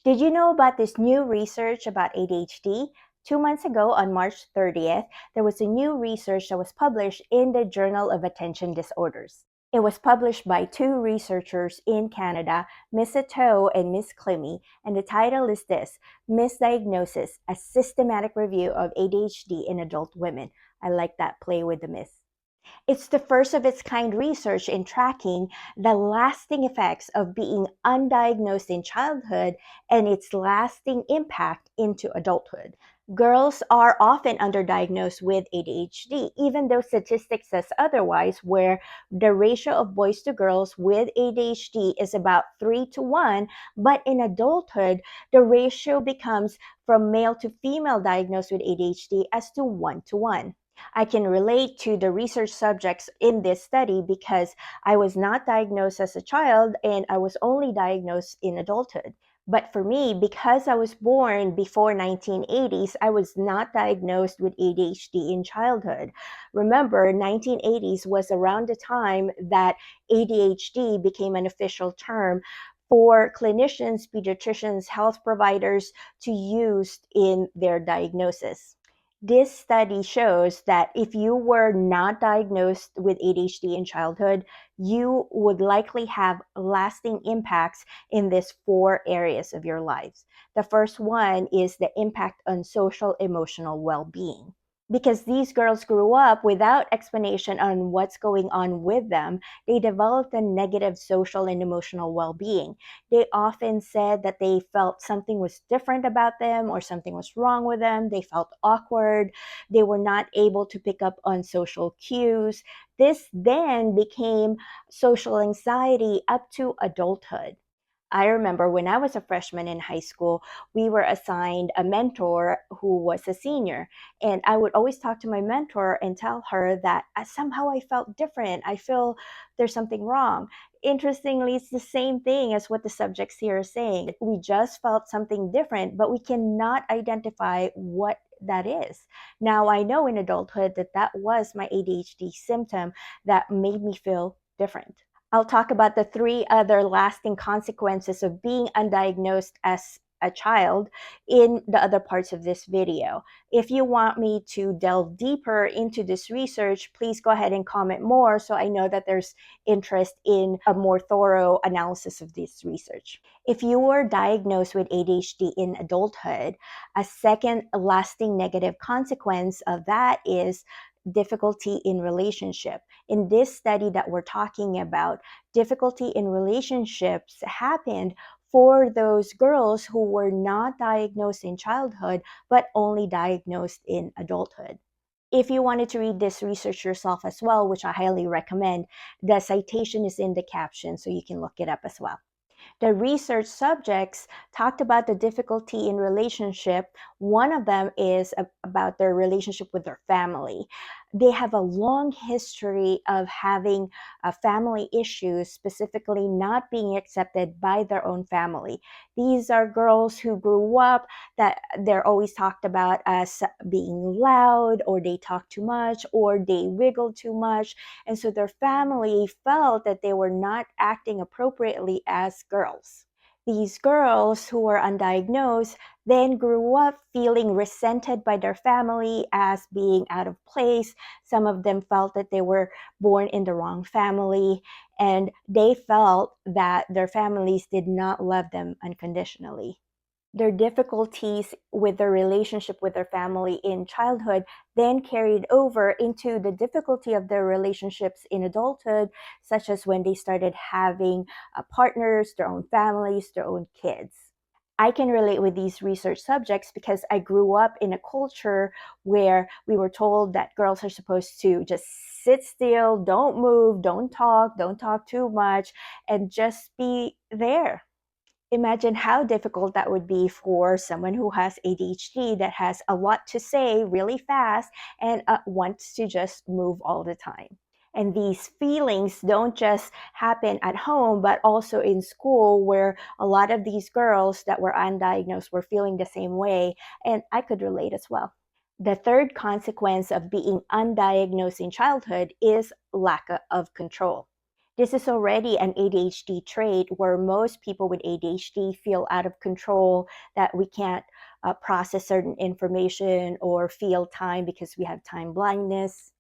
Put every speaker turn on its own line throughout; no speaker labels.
Did you know about this new research about ADHD? 2 months ago, on March 30th, there was a new research that was published in the Journal of Attention Disorders. It was published by two researchers in Canada, Miss Ito and Miss Clemmy, and the title is this: Misdiagnosis, a Systematic Review of ADHD in Adult Women. I like that play with the miss. It's the first of its kind research in tracking the lasting effects of being undiagnosed in childhood and its lasting impact into adulthood. Girls are often underdiagnosed with ADHD, even though statistics says otherwise, where the ratio of boys to girls with ADHD is about 3 to 1, but in adulthood, the ratio becomes from male to female diagnosed with ADHD as to 1 to 1. I can relate to the research subjects in this study because I was not diagnosed as a child and I was only diagnosed in adulthood. But for me, because I was born before 1980s, I was not diagnosed with ADHD in childhood. Remember, 1980s was around the time that ADHD became an official term for clinicians, pediatricians, health providers to use in their diagnosis. This study shows that if you were not diagnosed with ADHD in childhood, you would likely have lasting impacts in these four areas of your lives. The first one is the impact on social emotional well-being. Because these girls grew up without explanation on what's going on with them, they developed a negative social and emotional well being. They often said that they felt something was different about them or something was wrong with them. They felt awkward. They were not able to pick up on social cues. This then became social anxiety up to adulthood. I remember when I was a freshman in high school, we were assigned a mentor who was a senior. And I would always talk to my mentor and tell her that somehow I felt different. I feel there's something wrong. Interestingly, it's the same thing as what the subjects here are saying. We just felt something different, but we cannot identify what that is. Now, I know in adulthood that that was my ADHD symptom that made me feel different. I'll talk about the three other lasting consequences of being undiagnosed as a child in the other parts of this video. If you want me to delve deeper into this research, please go ahead and comment more so I know that there's interest in a more thorough analysis of this research. If you were diagnosed with ADHD in adulthood, a second lasting negative consequence of that is difficulty in relationship. In this study that we're talking about, difficulty in relationships happened for those girls who were not diagnosed in childhood, but only diagnosed in adulthood. If you wanted to read this research yourself as well, which I highly recommend, the citation is in the caption, so you can look it up as well. The research subjects talked about the difficulty in relationship. One of them is about their relationship with their family. They have a long history of having family issues, specifically not being accepted by their own family. These are girls who grew up that they're always talked about as being loud, or they talk too much, or they wiggle too much. And so their family felt that they were not acting appropriately as girls. These girls who were undiagnosed then grew up feeling resented by their family as being out of place. Some of them felt that they were born in the wrong family, and they felt that their families did not love them unconditionally. Their difficulties with their relationship with their family in childhood then carried over into the difficulty of their relationships in adulthood, such as when they started having partners, their own families, their own kids. I can relate with these research subjects because I grew up in a culture where we were told that girls are supposed to just sit still, don't move, don't talk too much, and just be there. Imagine how difficult that would be for someone who has ADHD that has a lot to say really fast and wants to just move all the time. And these feelings don't just happen at home, but also in school, where a lot of these girls that were undiagnosed were feeling the same way. And I could relate as well. The third consequence of being undiagnosed in childhood is lack of control. This is already an ADHD trait where most people with ADHD feel out of control, that we can't process certain information or feel time because we have time blindness.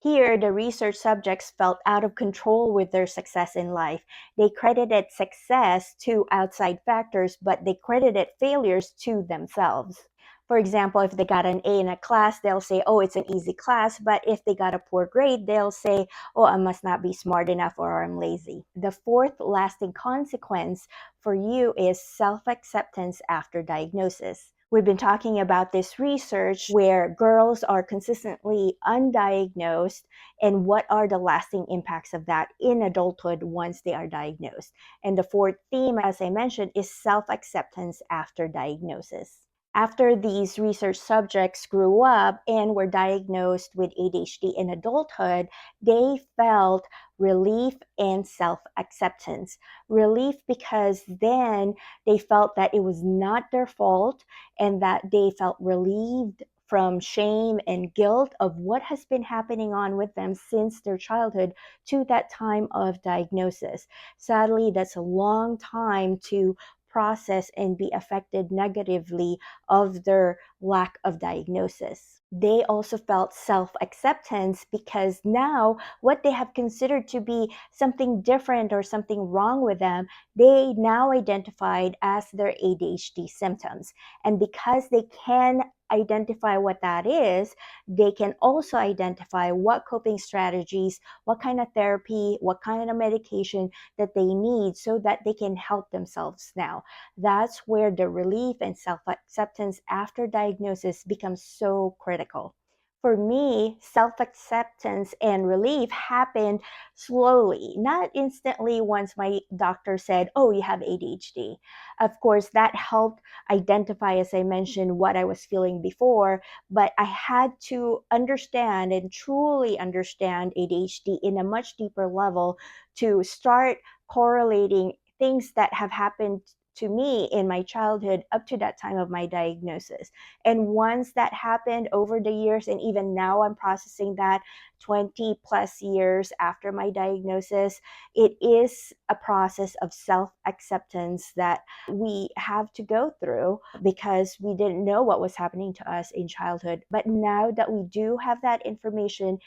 Here, the research subjects felt out of control with their success in life. They credited success to outside factors, but they credited failures to themselves. For example, if they got an A in a class, they'll say, oh, it's an easy class. But if they got a poor grade, they'll say, oh, I must not be smart enough or I'm lazy. The fourth lasting consequence for you is self-acceptance after diagnosis. We've been talking about this research where girls are consistently undiagnosed and what are the lasting impacts of that in adulthood once they are diagnosed. And the fourth theme, as I mentioned, is self-acceptance after diagnosis. After these research subjects grew up and were diagnosed with ADHD in adulthood, they felt relief and self-acceptance. Relief because then they felt that it was not their fault and that they felt relieved from shame and guilt of what has been happening on with them since their childhood to that time of diagnosis. Sadly, that's a long time to process and be affected negatively of their lack of diagnosis. They also felt self-acceptance because now what they have considered to be something different or something wrong with them, they now identified as their ADHD symptoms. And because they can identify what that is, they can also identify what coping strategies, what kind of therapy, what kind of medication that they need so that they can help themselves now. That's where the relief and self-acceptance after diagnosis becomes so critical. For me, self-acceptance and relief happened slowly, not instantly once my doctor said, oh, you have ADHD. Of course, that helped identify, as I mentioned, what I was feeling before, but I had to understand and truly understand ADHD in a much deeper level to start correlating things that have happened to me in my childhood up to that time of my diagnosis. And once that happened over the years, and even now I'm processing that 20 plus years after my diagnosis, it is a process of self-acceptance that we have to go through because we didn't know what was happening to us in childhood. But now that we do have that information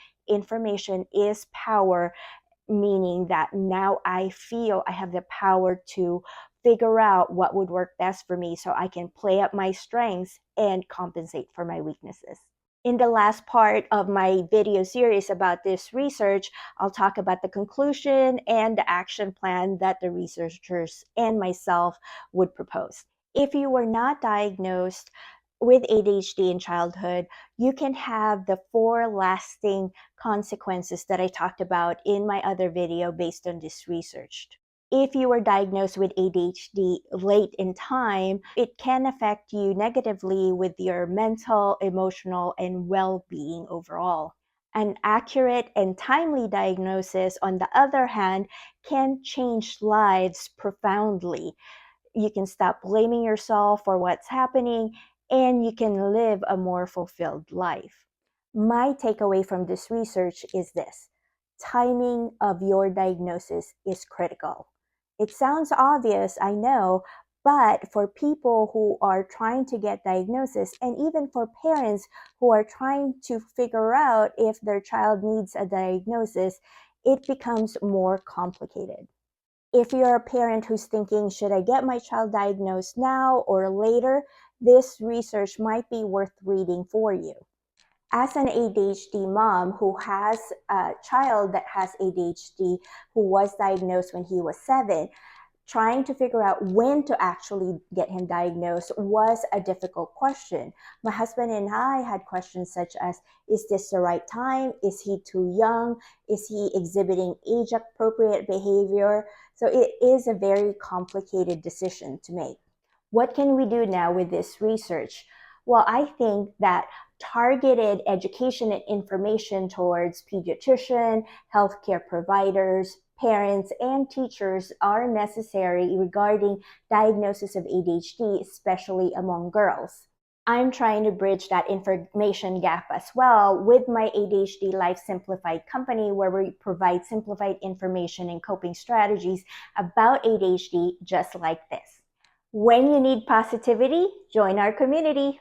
is power, meaning that now I feel I have the power to figure out what would work best for me so I can play up my strengths and compensate for my weaknesses. In the last part of my video series about this research, I'll talk about the conclusion and the action plan that the researchers and myself would propose. If you were not diagnosed with ADHD in childhood, you can have the 4 lasting consequences that I talked about in my other video based on this research. If you were diagnosed with ADHD late in time, it can affect you negatively with your mental, emotional, and well-being overall. An accurate and timely diagnosis, on the other hand, can change lives profoundly. You can stop blaming yourself for what's happening, and you can live a more fulfilled life. My takeaway from this research is this: timing of your diagnosis is critical. It sounds obvious, I know, but for people who are trying to get diagnosis, and even for parents who are trying to figure out if their child needs a diagnosis, it becomes more complicated. If you're a parent who's thinking, should I get my child diagnosed now or later, this research might be worth reading for you. As an ADHD mom who has a child that has ADHD who was diagnosed when he was 7, trying to figure out when to actually get him diagnosed was a difficult question. My husband and I had questions such as, is this the right time? Is he too young? Is he exhibiting age-appropriate behavior? So it is a very complicated decision to make. What can we do now with this research? Well, I think that targeted education and information towards pediatrician, healthcare providers, parents, and teachers are necessary regarding diagnosis of ADHD, especially among girls. I'm trying to bridge that information gap as well with my ADHD Life Simplified company, where we provide simplified information and coping strategies about ADHD just like this. When you need positivity, join our community.